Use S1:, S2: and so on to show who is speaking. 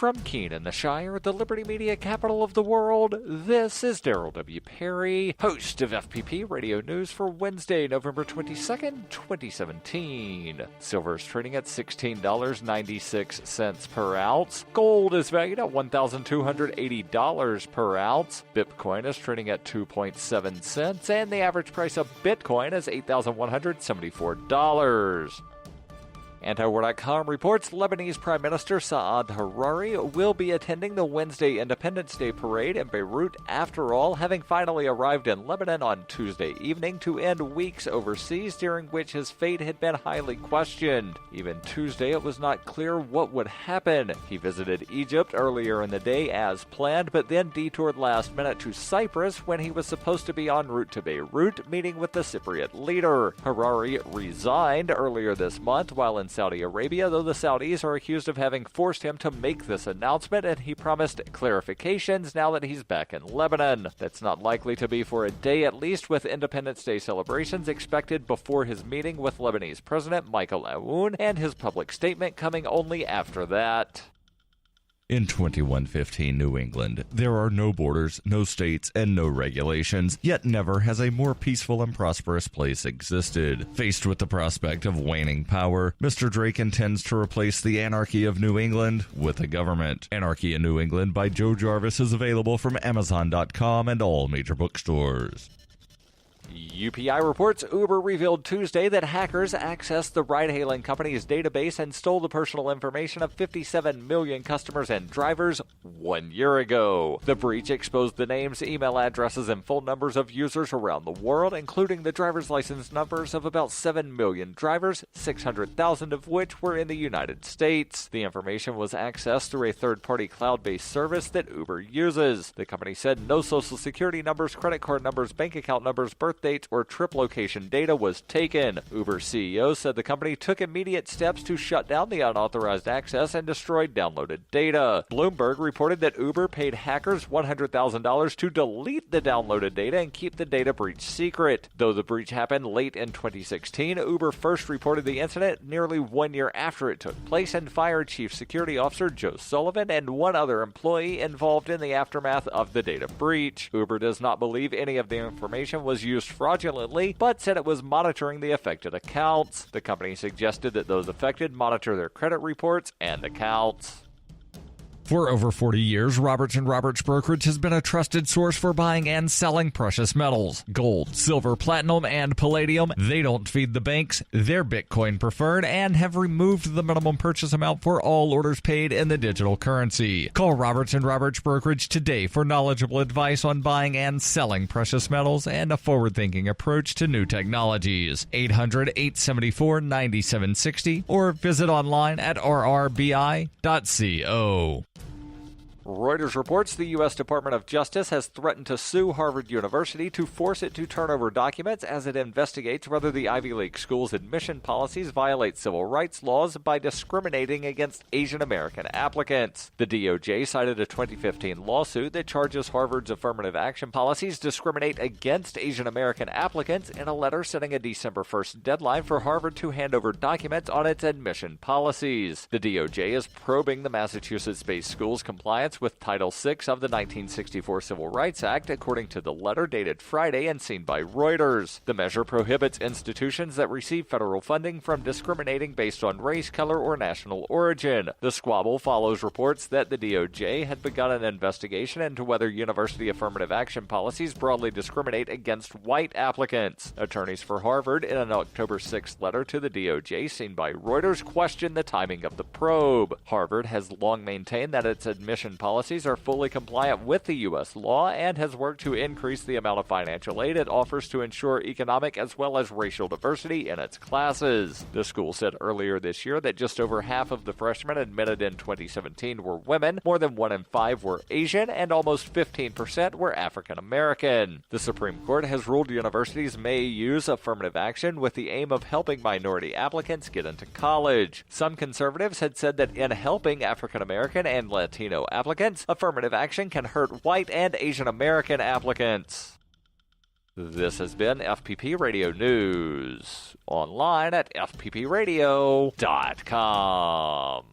S1: From Keene in the Shire, the Liberty Media capital of the world, this is Daryl W. Perry, host of FPP Radio News for Wednesday, November 22nd, 2017. Silver is trading at $16.96 per ounce. Gold is valued at $1,280 per ounce. Bitcoin is trading at 2.7 cents, and the average price of Bitcoin is $8,174. Antiwar.com reports Lebanese Prime Minister Saad Harari will be attending the Wednesday Independence Day parade in Beirut after all, having finally arrived in Lebanon on Tuesday evening to end weeks overseas during which his fate had been highly questioned. Even Tuesday, it was not clear what would happen. He visited Egypt earlier in the day as planned, but then detoured last minute to Cyprus when he was supposed to be en route to Beirut, meeting with the Cypriot leader. Harari resigned earlier this month while in Saudi Arabia, though the Saudis are accused of having forced him to make this announcement, and he promised clarifications now that he's back in Lebanon. That's not likely to be for a day at least, with Independence Day celebrations expected before his meeting with Lebanese President Michael Aoun, and his public statement coming only after that.
S2: In 2115 New England, there are no borders, no states, and no regulations, yet never has a more peaceful and prosperous place existed. Faced with the prospect of waning power, Mr. Drake intends to replace the anarchy of New England with a government. Anarchy in New England by Joe Jarvis is available from Amazon.com and all major bookstores.
S1: UPI reports Uber revealed Tuesday that hackers accessed the ride-hailing company's database and stole the personal information of 57 million customers and drivers 1 year ago. The breach exposed the names, email addresses, and phone numbers of users around the world, including the driver's license numbers of about 7 million drivers, 600,000 of which were in the United States. The information was accessed through a third-party cloud-based service that Uber uses. The company said no social security numbers, credit card numbers, bank account numbers, birth dates, or trip location data was taken. Uber's CEO said the company took immediate steps to shut down the unauthorized access and destroyed downloaded data. Bloomberg reported that Uber paid hackers $100,000 to delete the downloaded data and keep the data breach secret. Though the breach happened late in 2016, Uber first reported the incident nearly 1 year after it took place and fired Chief Security Officer Joe Sullivan and one other employee involved in the aftermath of the data breach. Uber does not believe any of the information was used fraudulently, but said it was monitoring the affected accounts. The company suggested that those affected monitor their credit reports and accounts.
S2: For over 40 years, Roberts & Roberts Brokerage has been a trusted source for buying and selling precious metals. Gold, silver, platinum, and palladium. They don't feed the banks. They're Bitcoin preferred and have removed the minimum purchase amount for all orders paid in the digital currency. Call Roberts & Roberts Brokerage today for knowledgeable advice on buying and selling precious metals and a forward-thinking approach to new technologies. 800-874-9760 or visit online at rrbi.co.
S1: Reuters reports the U.S. Department of Justice has threatened to sue Harvard University to force it to turn over documents as it investigates whether the Ivy League school's admission policies violate civil rights laws by discriminating against Asian American applicants. The DOJ cited a 2015 lawsuit that charges Harvard's affirmative action policies discriminate against Asian American applicants in a letter setting a December 1st deadline for Harvard to hand over documents on its admission policies. The DOJ is probing the Massachusetts-based school's compliance with Title VI of the 1964 Civil Rights Act, according to the letter dated Friday and seen by Reuters. The measure prohibits institutions that receive federal funding from discriminating based on race, color, or national origin. The squabble follows reports that the DOJ had begun an investigation into whether university affirmative action policies broadly discriminate against white applicants. Attorneys for Harvard, in an October 6th letter to the DOJ seen by Reuters, questioned the timing of the probe. Harvard has long maintained that its admission policies are fully compliant with the U.S. law and has worked to increase the amount of financial aid it offers to ensure economic as well as racial diversity in its classes. The school said earlier this year that just over half of the freshmen admitted in 2017 were women, more than 1 in 5 were Asian, and almost 15% were African American. The Supreme Court has ruled universities may use affirmative action with the aim of helping minority applicants get into college. Some conservatives had said that in helping African American and Latino applicants, affirmative action can hurt white and Asian American applicants. This has been FPP Radio News, online at fppradio.com.